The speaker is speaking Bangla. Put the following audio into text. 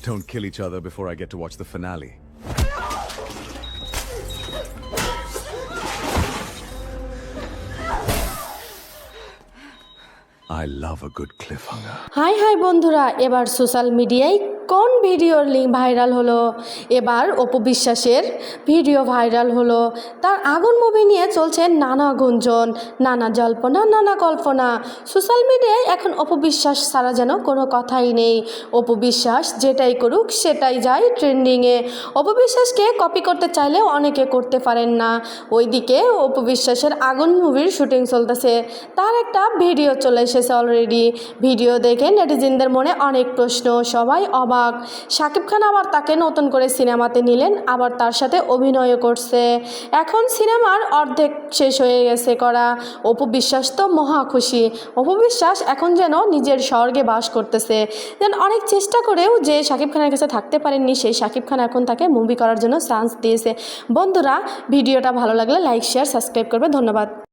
Don't kill each other before I get to watch the finale. I love a good cliffhanger. Hi বন্ধুরা, এবার সোশ্যাল মিডিয়ায় কোন ভিডিওর লিঙ্ক ভাইরাল হলো? এবার অপু বিশ্বাসের ভিডিও ভাইরাল হলো। তার আগুন মুভি নিয়ে চলছে নানা গুঞ্জন, নানা জল্পনা, নানা কল্পনা। সোশ্যাল মিডিয়ায় এখন অপু বিশ্বাস ছাড়া যেন কোনো কথাই নেই। অপু বিশ্বাস যেটাই করুক সেটাই যায় ট্রেন্ডিংয়ে। অপু বিশ্বাসকে কপি করতে চাইলেও অনেকে করতে পারেন না। ওইদিকে অপু বিশ্বাসের আগুন মুভির শুটিং চলতেছে, তার একটা ভিডিও চলে এসেছে অলরেডি। ভিডিও দেখে নেটিজেনদের মনে অনেক প্রশ্ন, সবাই অবাক। শাকিব খান আবার তাকে নতুন করে সিনেমাতে নিলেন, আবার তার সাথে অভিনয়ও করছে। এখন সিনেমার অর্ধেক শেষ হয়ে গেছে করা। অপু বিশ্বাস তো মহা খুশি। অপু বিশ্বাস এখন যেন নিজের স্বর্গে বাস করতেছে। যেন অনেক চেষ্টা করেও যে শাকিব খানের কাছে থাকতে পারেননি, সেই শাকিব খান এখন তাকে মুভি করার জন্য চান্স দিয়েছে। বন্ধুরা, ভিডিওটা ভালো লাগলে লাইক, শেয়ার, সাবস্ক্রাইব করবে। ধন্যবাদ।